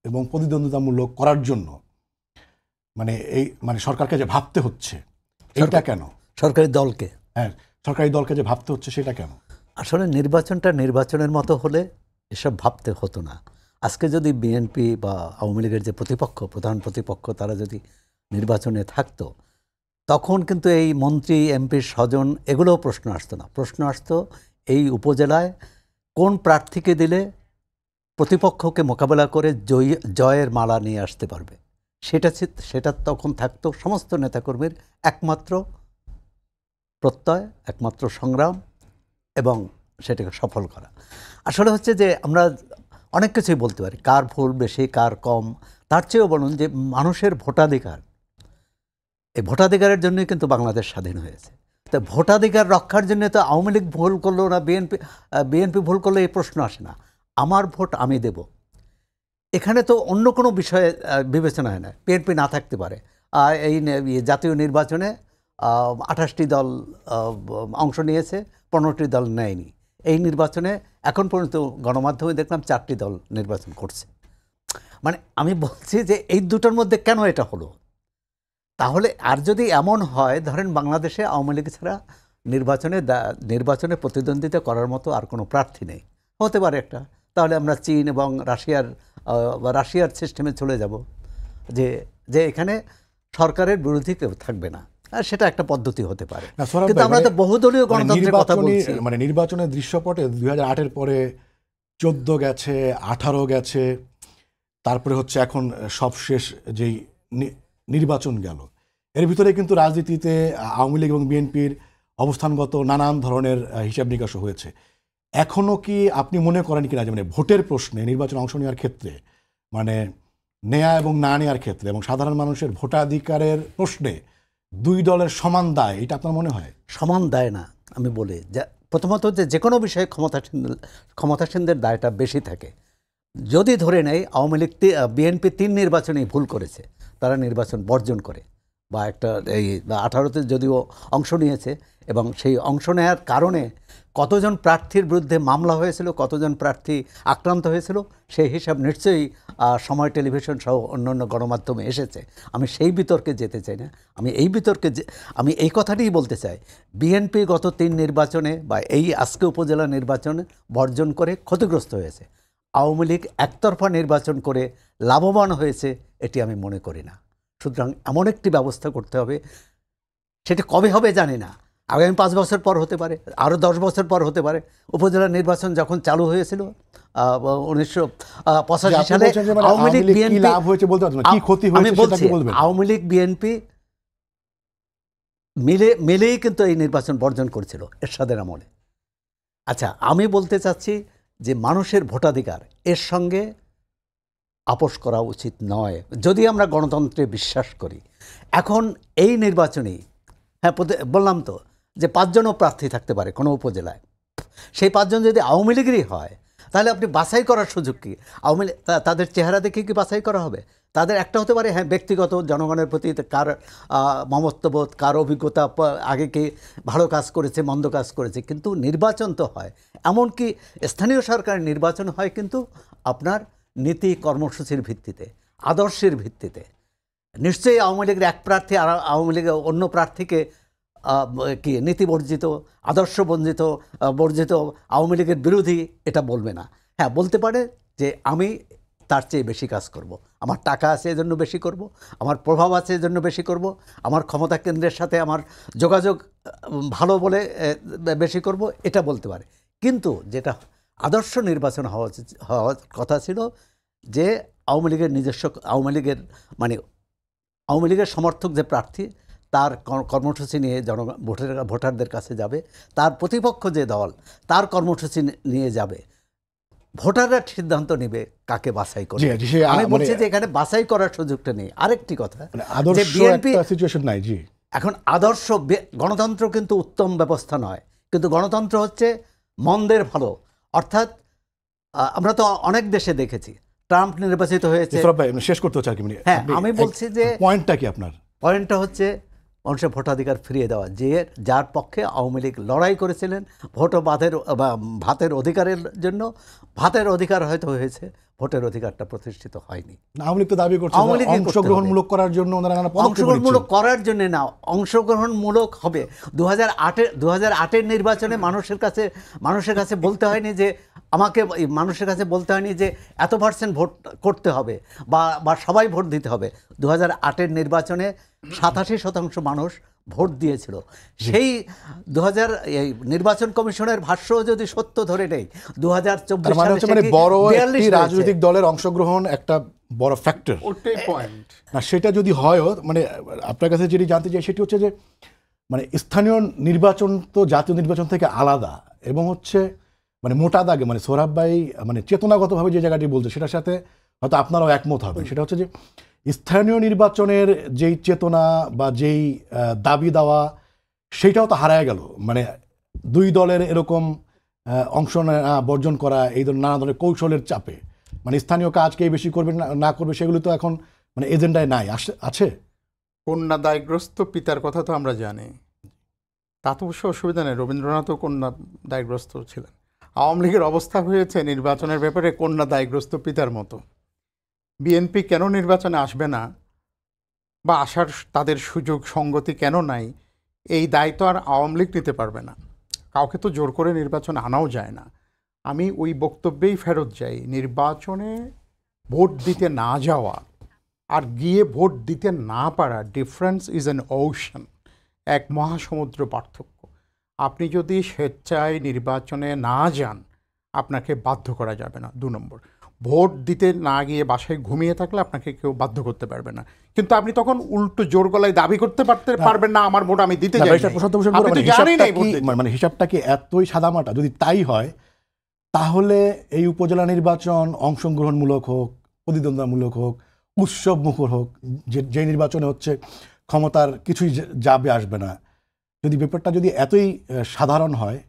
এবং প্রতিদ্বন্দ্বিতামূলক করার জন্য মানে সরকারকে যে ভাবতে হচ্ছে, এটা কেন? সরকারি দলকে, হ্যাঁ, সরকারি দলকে যে ভাবতে হচ্ছে সেটা কেন? আসলে নির্বাচনটা নির্বাচনের মতো হলে এসব ভাবতে হতো না। আজকে যদি বিএনপি বা আওয়ামী লীগের যে প্রধান প্রতিপক্ষ তারা যদি নির্বাচনে থাকতো, তখন কিন্তু এই মন্ত্রী এমপির স্বজন এগুলোও প্রশ্ন আসতো না। প্রশ্ন আসতো এই উপজেলায় কোন প্রার্থীকে দিলে প্রতিপক্ষকে মোকাবেলা করে জয়ের মালা নিয়ে আসতে পারবে, সেটা তখন থাকতো সমস্ত নেতাকর্মীর একমাত্র প্রত্যয়, একমাত্র সংগ্রাম এবং সেটাকে সফল করা। আসলে হচ্ছে যে আমরা অনেক কিছুই বলতে পারি, কার ভুল বেশি কার কম, তার চেয়েও বলুন যে মানুষের ভোটাধিকার, এই ভোটাধিকারের জন্যই কিন্তু বাংলাদেশ স্বাধীন হয়েছে। তো ভোটাধিকার রক্ষার জন্য তো আওয়ামী লীগ ভুল করলো না বিএনপি ভুল করলে এই প্রশ্ন আসে না। আমার ভোট আমি দেব, এখানে তো অন্য কোনো বিষয়ে বিবেচনা হয় না। বিএনপি না থাকতে পারে, এই জাতীয় নির্বাচনে 28টি দল অংশ নিয়েছে, 15টি দল নেয়নি। এই নির্বাচনে এখন পর্যন্ত গণমাধ্যমে দেখলাম 4টি দল নির্বাচন করছে। মানে আমি বলছি যে এই দুটোর মধ্যে কেন এটা হলো? তাহলে আর যদি এমন হয়, ধরেন বাংলাদেশে আওয়ামী লীগ ছাড়া নির্বাচনে প্রতিদ্বন্দ্বিতা করার মতো আর কোনো প্রার্থী নেই, হতে পারে একটা, তাহলে আমরা চীন এবং রাশিয়ার সিস্টেমে চলে যাব, যে এখানে সরকারের বিরোধী কেউ থাকবে না, আর সেটা একটা পদ্ধতি হতে পারে। কিন্তু আমরা তো বহুদলীয় গণতন্ত্রের কথা বলছি। মানে নির্বাচনের দৃশ্যপটে 2008-এর পরে 14 গেছে, 18 গেছে, তারপরে হচ্ছে এখন সবশেষ যেই নির্বাচন গেল, এর ভিতরে কিন্তু রাজনীতিতে আওয়ামী লীগ এবং বিএনপির অবস্থানগত নানান ধরনের হিসাব নিকাশও হয়েছে। এখনও কি আপনি মনে করেন কিনা যে মানে ভোটের প্রশ্নে নির্বাচনে অংশ নেওয়ার ক্ষেত্রে, মানে নেয়া এবং না নেওয়ার ক্ষেত্রে এবং সাধারণ মানুষের ভোটাধিকারের প্রশ্নে দুই দলের সমান দায়, এটা আপনার মনে হয়? সমান দায় না, আমি বলি প্রথমত যে কোনো বিষয়ে ক্ষমতাসীনদের দায়টা বেশি থাকে। যদি ধরে নেয় আওয়ামী লীগ বিএনপি 3 নির্বাচনেই ভুল করেছে, তারা নির্বাচন বর্জন করে, বা একটা এই 18তে যদিও অংশ নিয়েছে, এবং সেই অংশ নেওয়ার কারণে কতজন প্রার্থীর বিরুদ্ধে মামলা হয়েছিল, কতজন প্রার্থী আক্রান্ত হয়েছিল, সেই হিসাব নিশ্চয়ই সময় টেলিভিশন সহ অন্যান্য গণমাধ্যমে এসেছে। আমি সেই বিতর্কে যেতে চাই না। আমি এই কথাটিই বলতে চাই, বিএনপি গত 3 নির্বাচনে বা এই আজকে উপজেলা নির্বাচনে বর্জন করে ক্ষতিগ্রস্ত হয়েছে। আওয়ামী লীগ একতরফা নির্বাচন করে লাভবান হয়েছে, এটি আমি মনে করি না। সুতরাং এমন একটি ব্যবস্থা করতে হবে, সেটা কবে হবে জানি না, আগামী 5 বছর পর হতে পারে, আরও 10 বছর পর হতে পারে। উপজেলা নির্বাচন যখন চালু হয়েছিল 1985 সালে, আওয়ামী লীগ বিএনপি আওয়ামী লীগ বিএনপি মিলেই কিন্তু এই নির্বাচন বর্জন করেছিল এরশাদের আমলে। আচ্ছা, আমি বলতে চাচ্ছি যে মানুষের ভোটাধিকার, এর সঙ্গে আপোষ করা উচিত নয় যদি আমরা গণতন্ত্রে বিশ্বাস করি। এখন এই নির্বাচনেই, হ্যাঁ বললাম তো যে 5 জনও প্রার্থী থাকতে পারে কোনো উপজেলায়, সেই 5 জন যদি আওয়ামী লীগেরই হয়, তাহলে আপনি বাছাই করার সুযোগ কি? আওয়ামী লীগ তাদের চেহারা দেখে কি বাছাই করা হবে? তাদের একটা হতে পারে, হ্যাঁ, ব্যক্তিগত জনগণের প্রতি কার মমত্ববোধ, কার অভিজ্ঞতা, আগে কে ভালো কাজ করেছে মন্দ কাজ করেছে, কিন্তু নির্বাচন তো হয়, এমনকি স্থানীয় সরকারের নির্বাচন হয় কিন্তু আপনার নীতি কর্মসূচির ভিত্তিতে, আদর্শের ভিত্তিতে। নিশ্চয়ই আওয়ামী লীগের এক প্রার্থী আর আওয়ামী লীগের অন্য প্রার্থীকে কি নীতি বর্জিত, আদর্শ বর্জিত আওয়ামী লীগের বিরোধী এটা বলবে না। হ্যাঁ, বলতে পারে যে আমি তার চেয়ে বেশি কাজ করব, আমার টাকা আছে এজন্য বেশি করব, আমার প্রভাব আছে এজন্য বেশি করব, আমার ক্ষমতা কেন্দ্রের সাথে আমার যোগাযোগ ভালো বলে বেশি করব, এটা বলতে পারে। কিন্তু যেটা আদর্শ নির্বাচন হওয়ার কথা ছিল, যে আওয়ামী লীগের সমর্থক যে প্রার্থী, তার কর্মসূচি নিয়ে ভোটারদের কাছে যাবে, তার প্রতিপক্ষ যে দল তার কর্মসূচি নিয়ে যাবে, ভোটাররা সিদ্ধান্ত নেবে কাকে বাছাই করবে। আমি বলছি যে এখানে বাছাই করার সুযোগটা নেই। আরেকটি কথা, যে বিএনপি এখন আদর্শ গণতন্ত্র কিন্তু উত্তম ব্যবস্থা নয়, কিন্তু গণতন্ত্র হচ্ছে মন্দের ভালো। অর্থাৎ আমরা তো অনেক দেশে দেখেছি, ট্রাম্প নির্বাচিত হয়েছে, শেষ করতে হচ্ছে। হ্যাঁ, আমি বলছি যে পয়েন্টটা কি আপনার? পয়েন্টটা হচ্ছে মানুষের ভোটাধিকার ফিরিয়ে দেওয়া, যার পক্ষে আওয়ামী লীগ লড়াই করেছিলেন ভোট ও ভাতের অধিকারের জন্য। ভাতের অধিকার হয়তো হয়েছে, ভোটের অধিকারটা প্রতিষ্ঠিত হয়নি। আওয়ামী লীগ তো দাবি করছে অংশগ্রহণমূলক করার জন্য, অংশগ্রহণমূলক করার জন্য না, অংশগ্রহণমূলক হবে। 2008-এর নির্বাচনে মানুষের কাছে বলতে হয়নি যে মানুষের কাছে বলতে হয়নি যে এত% ভোট করতে হবে বা সবাই ভোট দিতে হবে। 2008-এর নির্বাচনে 87% মানুষ ভোট দিয়েছিল। সেই নির্বাচন কমিশনের ভাষ্য যদি সত্য ধরে নেই, 2024 সালে বড় একটি রাজনৈতিক দলের অংশগ্রহণ একটা বড় ফ্যাক্টর ওটাই পয়েন্ট। না, সেটা যদি হয়ও মানে আপনার কাছে যেটি জানতে চাই সেটি হচ্ছে যে মানে স্থানীয় নির্বাচন তো জাতীয় নির্বাচন থেকে আলাদা, এবং হচ্ছে মানে মোটা দাগে মানে সোহরাব ভাই মানে চেতনাগতভাবে যে জায়গাটি বলছে সেটার সাথে হয়তো আপনারাও একমত হবেন। সেটা হচ্ছে যে স্থানীয় নির্বাচনের যেই চেতনা বা যেই দাবি দেওয়া সেইটাও তো হারায় গেল। মানে দুই দলের এরকম অংশ নেওয়া বর্জন করা, এই ধরনের নানা ধরনের কৌশলের চাপে মানে স্থানীয় কাজ কে বেশি করবে না করবে সেগুলো তো এখন মানে এজেন্ডায় নাই, আছে। কন্যা দায়গ্রস্ত পিতার কথা তো আমরা জানি, তা তো অবশ্য অসুবিধা নেই, রবীন্দ্রনাথও কন্যা দায়গ্রস্ত ছিলেন। আওয়ামী লীগের অবস্থা হয়েছে নির্বাচনের ব্যাপারে কন্যা দায়গ্রস্ত পিতার মতো। বিএনপি কেন নির্বাচনে আসবে না বা আসার তাদের সুযোগ সঙ্গতি কেন নাই, এই দায়িত্ব আর আওয়ামী লীগ নিতে পারবে না। কাউকে তো জোর করে নির্বাচনে আনাও যায় না। আমি ওই বক্তব্যেই ফেরত যাই, নির্বাচনে ভোট দিতে না যাওয়া আর গিয়ে ভোট দিতে না পারা, ডিফারেন্স ইজ অ্যান ওশান, এক মহাসমুদ্র পার্থক্য। আপনি যদি স্বেচ্ছায় নির্বাচনে না যান, আপনাকে বাধ্য করা যাবে না। 2 নম্বর, ভোট দিতে না গিয়ে বাসায় ঘুমিয়ে থাকলে আপনাকে কেউ বাধ্য করতে পারবে না, কিন্তু আপনি তখন উল্টো জোর গলায় দাবি করতে পারবেন না আমার ভোট আমি দিতে যাই নাই। আপনি তো জানেনই না এই ভোট দিতে। মানে হিসাবটা কি এতই সাদামাটা? যদি তাই হয় তাহলে এই উপজেলা নির্বাচন অংশগ্রহণমূলক হোক, প্রতিদ্বন্দ্বিতামূলক হোক, উৎসব মুখর হোক, যে নির্বাচনে হচ্ছে ক্ষমতার কিছুই যাবে আসবে না, যদি ব্যাপারটা যদি এতই সাধারণ হয়,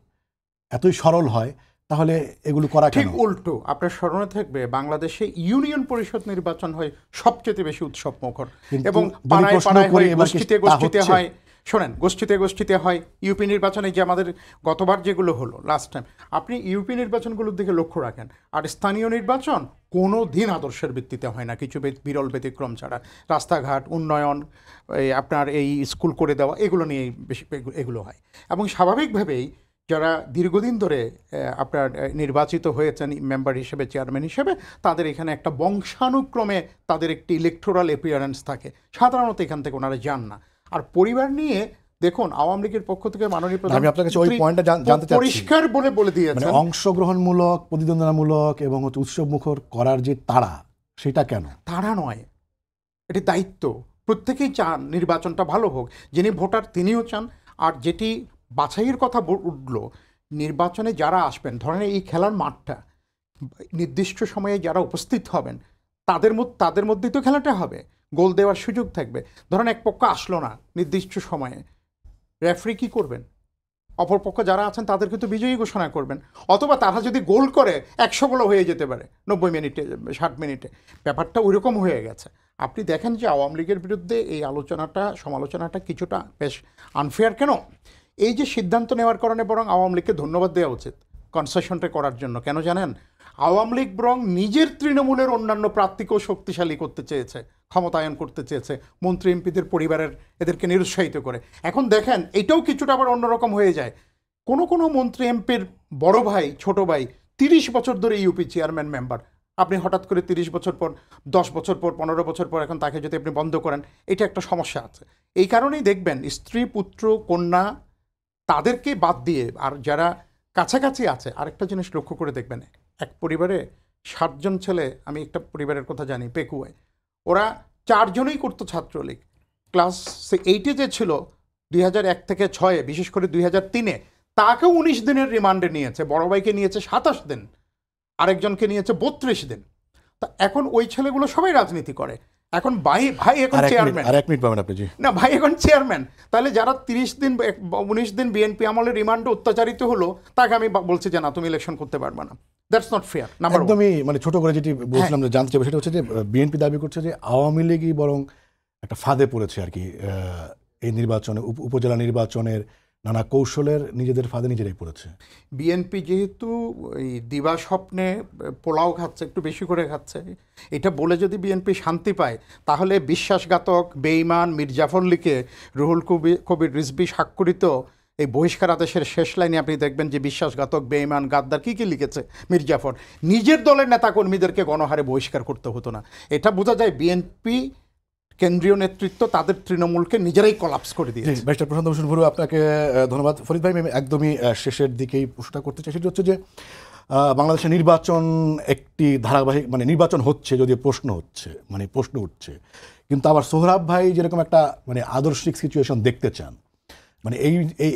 এতই সরল হয়, তাহলে এগুলো করা ঠিক কেন? উল্টো। আপনার স্মরণে থাকবে বাংলাদেশে ইউনিয়ন পরিষদ নির্বাচন হয় সবচেয়ে বেশি উৎসব মুখর, কিন্তু এবং যদি পাড়ায় প্রশ্ন পাড়ায় করি হয়, এবার কি গোষ্ঠীতে তা গোষ্ঠীতে হচ্ছে? হয়। শোনেন, গোষ্ঠীতে গোষ্ঠীতে হয়। ইউপি নির্বাচনে যে আমাদের গতবার যেগুলো হলো লাস্ট টাইম, আপনি ইউপি নির্বাচনগুলোর দিকে লক্ষ্য রাখেন। আর স্থানীয় নির্বাচন কোনো দিন আদর্শের ভিত্তিতে হয় না, কিছু বিরল ব্যতিক্রম ছাড়া। রাস্তাঘাট উন্নয়ন, আপনার এই স্কুল করে দেওয়া, এগুলো নিয়েই বেশি এগুলো হয়। এবং স্বাভাবিকভাবেই যারা দীর্ঘদিন ধরে আপনার নির্বাচিত হয়েছেন মেম্বার হিসেবে, চেয়ারম্যান হিসেবে, তাদের এখানে একটা বংশানুক্রমে তাদের একটি ইলেকটোরাল এপিয়ারেন্স থাকে। সাধারণত এখান থেকে ওনারা যান না। আর পরিবার নিয়ে দেখুন, আওয়ামী লীগের পক্ষ থেকে মাননীয় আমি আপনার কাছে ওই পয়েন্টটা জানতে চাচ্ছি, পরিষ্কার বলে মানে দিয়েছেন অংশগ্রহণমূলক, প্রতিদ্বন্দ্বিতামূলক এবং হচ্ছে উৎসব মুখর করার যে তাড়া, সেটা কেন? তারা নয়, এটি দায়িত্ব। প্রত্যেকেই চান নির্বাচনটা ভালো হোক, যিনি ভোটার তিনিও চান। আর যেটি বাছাইয়ের কথা উঠল, নির্বাচনে যারা আসবেন, ধরেন এই খেলার মাঠটা নির্দিষ্ট সময়ে যারা উপস্থিত হবেন তাদের মধ্যেই তো খেলাটা হবে, গোল দেওয়ার সুযোগ থাকবে। ধরেন এক পক্ষ আসলো না নির্দিষ্ট সময়ে, রেফারি কী করবেন? অপরপক্ষ যারা আছেন তাদেরকে তো বিজয়ী ঘোষণা করবেন, অথবা তারা যদি গোল করে 100 গোলও হয়ে যেতে পারে 90 মিনিটে, 60 মিনিটে। ব্যাপারটা ওইরকম হয়ে গেছে। আপনি দেখেন যে আওয়ামী লীগের বিরুদ্ধে এই সমালোচনাটা কিছুটা বেশ আনফেয়ার। কেন? এই যে সিদ্ধান্ত নেওয়ার কারণে বরং আওয়ামী লীগকে ধন্যবাদ দেওয়া উচিত কনসেশনটা করার জন্য। কেন জানেন? আওয়ামী লীগ বরং নিজের তৃণমূলের অন্যান্য প্রার্থীকেও শক্তিশালী করতে চেয়েছে, ক্ষমতায়ন করতে চেয়েছে, মন্ত্রী এমপিদের পরিবারের এদেরকে নিরুৎসাহিত করে। এখন দেখেন এটাও কিছুটা আবার অন্যরকম হয়ে যায়। কোনো মন্ত্রী এমপির বড় ভাই, ছোট ভাই 30 বছর ধরে ইউপি চেয়ারম্যান মেম্বার, আপনি হঠাৎ করে 30 বছর পর, 10 বছর পর, 15 বছর পর এখন তাকে যদি আপনি বন্ধ করেন, এটা একটা সমস্যা আছে। এই কারণেই দেখবেন স্ত্রী, পুত্র, কন্যা তাদেরকে বাদ দিয়ে আর যারা কাছাকাছি আছে, আরেকটা জিনিস লক্ষ্য করে দেখবেন, এক পরিবারে 7 জন ছেলে, আমি একটা পরিবারের কথা জানি, পেকুয়ায়, ওরা 4 জনই করতো ছাত্রলীগ। ক্লাস 8-এ যে ছিল 2001 থেকে 6-এ, বিশেষ করে 2003-এ, তাকেও 19 দিনের রিমান্ডে নিয়েছে। বড় ভাইকে নিয়েছে 27 দিন, আরেকজনকে নিয়েছে 32 দিন। তা এখন ওই ছেলেগুলো সবাই রাজনীতি করে। এখন ভাই এখন চেয়ারম্যান। আর 1 মিনিট পাবেন আপনি। জি না, ভাই এখন চেয়ারম্যান। তাহলে যারা 30 দিন 19 দিন বিএনপি আমলে রিমান্ডে অত্যাচারিত হলো, তাকে আমি বলছি যে না, তুমি ইলেকশন করতে পারবে না। That's not fair. একদমই মানে ছোট করে যেটি বলছিলাম যে জানতে চাইবো সেটা হচ্ছে যে বিএনপি দাবি করছে যে আওয়ামী লীগই বরং একটা ফাঁদে পড়েছে আর কি, এই নির্বাচনে, উপজেলা নির্বাচনের নানা কৌশলের নিজেদের ফাঁদে নিজেরাই পড়েছে। বিএনপি যেহেতু এই দিবা স্বপ্নে পোলাও খাচ্ছে, একটু বেশি করে খাচ্ছে, এটা বলে যদি বিএনপি শান্তি পায়, তাহলে বিশ্বাসঘাতক, বেঈমান মির্জাফর লিখে রুহুল কবির রিজভী স্বাক্ষরিত এই বহিষ্কার আদেশের শেষ লাইনে আপনি দেখবেন যে বিশ্বাসঘাতক, বেঈমান, গাদ্দার কী কী লিখেছে মির্জাফর। নিজের দলের নেতাকর্মীদেরকে গণহারে বহিষ্কার করতে হতো না। এটা বোঝা যায় বিএনপি কেন্দ্রীয় নেতৃত্ব তাদের তৃণমূলকে নিজেরাই কলাপস করে দিয়েছে। ব্যারিস্টার প্রশান্ত ভূষণ বড়ুয়া, আপনাকে ধন্যবাদ। ফরিদ ভাই, আমি একদমই শেষের দিকেই প্রশ্নটা করতে চাই, সেটা হচ্ছে যে বাংলাদেশের নির্বাচন একটি ধারাবাহিক, মানে নির্বাচন হচ্ছে যদিও প্রশ্ন উঠছে, কিন্তু আবার সোহরাব ভাই যেরকম একটা মানে আদর্শিক সিচুয়েশন দেখতে চান, মানে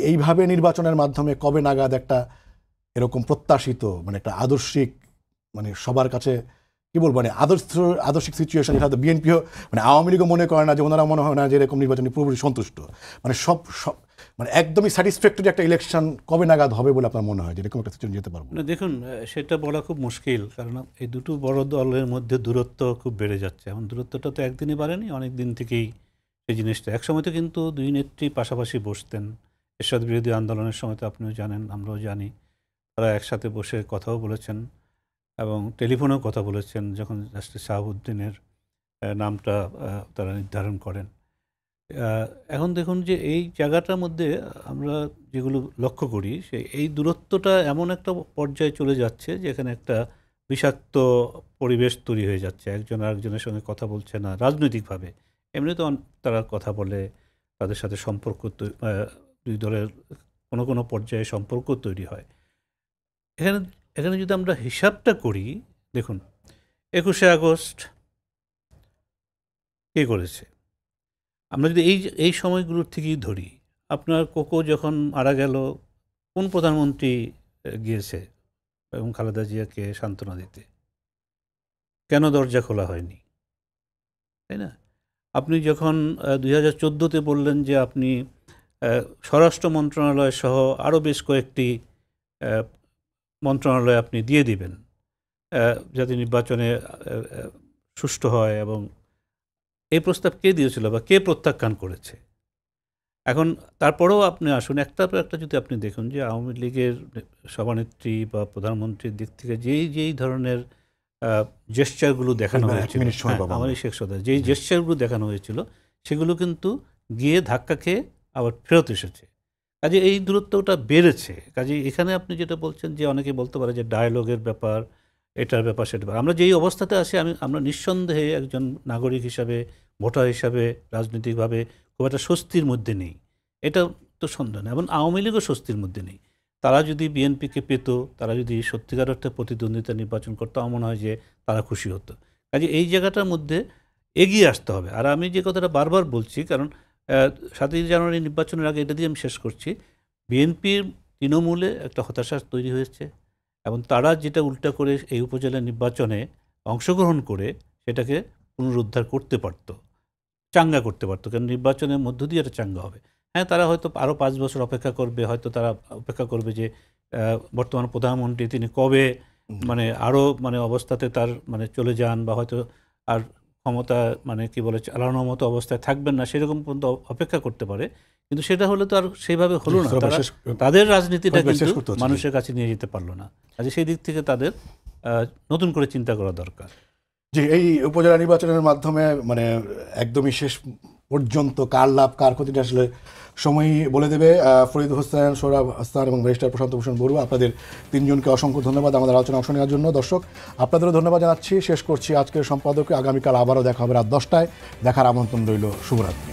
এইভাবে নির্বাচনের মাধ্যমে কবে নাগাদ একটা এরকম প্রত্যাশিত মানে একটা আদর্শিক, মানে সবার কাছে কি বলবো, মানে আদর্শিক সিচুয়েশন, যেটা বিএনপিও মানে আওয়ামী লীগও মনে করে না, যে ওনারা মনে হয় না যে এরকম নির্বাচনী পুরোপুরি সন্তুষ্ট, মানে সব মানে একদমই স্যাটিসফ্যাক্টরি একটা ইলেকশন কবে নাগাদ হবে বলে আপনার মনে হয়, যে এরকম একটা সিচুয়েশন যেতে পারবো? না দেখুন, সেটা বলা খুব মুশকিল, কারণ এই দুটো বড় দলের মধ্যে দূরত্ব খুব বেড়ে যাচ্ছে। এখন দূরত্বটা তো একদিনই বাড়েনি, অনেক দিন থেকেই এই জিনিসটা। একসময় তো কিন্তু দুই নেত্রী পাশাপাশি বসতেন, এরশাদ বিরোধী আন্দোলনের সময় তো আপনিও জানেন, আমরাও জানি, তারা একসাথে বসে কথাও বলেছেন এবং টেলিফোনেও কথা বলেছেন যখন জাস্টিস শাহাবুদ্দিনের নামটা তারা নির্ধারণ করেন। এখন দেখুন যে এই জায়গাটার মধ্যে আমরা যেগুলো লক্ষ্য করি, এই দূরত্বটা এমন একটা পর্যায়ে চলে যাচ্ছে যেখানে একটা বিষাক্ত পরিবেশ তৈরি হয়ে যাচ্ছে, একজন আরেকজনের সঙ্গে কথা বলছে না রাজনৈতিকভাবে। এমনি তো তারা কথা বলে, তাদের সাথে সম্পর্ক দুই দলের কোনো পর্যায়ে সম্পর্ক তৈরি হয়। এখানে যদি আমরা হিসাবটা করি, দেখুন 21শে আগস্ট কে করেছে, আমরা যদি এই সময়গুলোর থেকেই ধরি, আপনার কোকো যখন মারা গেল, কোন প্রধানমন্ত্রী গিয়েছে এবং খালেদা জিয়াকে সান্ত্বনা দিতে? কেন দরজা খোলা হয়নি, তাই না? আপনি যখন 2014-তে বললেন যে আপনি স্বরাষ্ট্র মন্ত্রণালয় সহ আরও বেশ কয়েকটি মন্ত্রণালয় আপনি দিয়ে দিবেন যাতে নির্বাচনে সুষ্ঠু হয়, এবং এই প্রস্তাব কে দিয়েছিল বা কে প্রত্যাখ্যান করেছে? এখন তারপরেও আপনি আসুন, একটা যদি আপনি দেখুন যে আওয়ামী লীগের সভানেত্রী বা প্রধানমন্ত্রীর দিক থেকে যেই ধরনের জেস্চারগুলো দেখানো হয়েছিল, আমারই শেখ সদর, যেই জেস্চারগুলো দেখানো হয়েছিল সেগুলো কিন্তু গিয়ে ধাক্কা খেয়ে আবার ফেরত এসেছে। কাজে এই দূরত্বটা বেড়েছে। কাজে এখানে আপনি যেটা বলছেন যে অনেকে বলতে পারে যে ডায়ালগের ব্যাপার, এটার ব্যাপার, সেটার ব্যাপার, আমরা যেই অবস্থাতে আছি, আমরা নিঃসন্দেহে একজন নাগরিক হিসাবে, ভোটার হিসাবে, রাজনৈতিকভাবে খুব একটা স্বস্তির মধ্যে নেই, এটা তো সন্দেহ নেই। এবং আওয়ামী লীগও স্বস্তির মধ্যে নেই। তারা যদি বিএনপিকে পেত, তারা যদি সত্যিকার অর্থে প্রতিদ্বন্দ্বিতা নির্বাচন করতো, আমার মনে হয় যে তারা খুশি হতো। কাজে এই জায়গাটার মধ্যে এগিয়ে আসতে হবে। আর আমি যে কথাটা বারবার বলছি, কারণ 7ই জানুয়ারি নির্বাচনের আগে এটা দিয়ে আমি শেষ করছি, বিএনপির তৃণমূলে একটা হতাশা তৈরি হয়েছে এবং তারা যেটা উল্টা করে এই উপজেলা নির্বাচনে অংশগ্রহণ করে সেটাকে পুনরুদ্ধার করতে পারত, চাঙ্গা করতে পারত, কারণ নির্বাচনের মধ্য দিয়ে এটা চাঙ্গা হবে। হ্যাঁ, তারা হয়তো আরও 5 বছর অপেক্ষা করবে, হয়তো তারা অপেক্ষা করবে যে বর্তমান প্রধানমন্ত্রী তিনি কবে মানে আরও মানে অবস্থাতে তার মানে চলে যান, বা হয়তো আর ক্ষমতা মানে কি বলে চালানোর মতো অবস্থায় থাকবেন না, সেরকম পর্যন্ত অপেক্ষা করতে পারে। কিন্তু সেটা হলে তো আর সেইভাবে হলো না, তাদের রাজনীতিটা কিন্তু মানুষের কাছে নিয়ে যেতে পারলো না। কাজে সেই দিক থেকে তাদের নতুন করে চিন্তা করা দরকার। যে এই উপজেলা নির্বাচনের মাধ্যমে মানে একদমই শেষ পর্যন্ত কার লাভ কার ক্ষতিটা আসলে সময়ই বলে দেবে। ফরিদ হোসেন, সোহরাব হাসান এবং ব্যারিস্টার প্রশান্ত ভূষণ বড়ুয়া, আপনাদের তিনজনকে অসংখ্য ধন্যবাদ আমাদের আলোচনা অংশ নেওয়ার জন্য। দর্শক, আপনাদেরও ধন্যবাদ জানাচ্ছি। শেষ করছি আজকের সম্পাদকে। আগামীকাল আবারও দেখা হবে রাত 10টায়। দেখার আমন্ত্রণ রইল। শুভরাত্রি।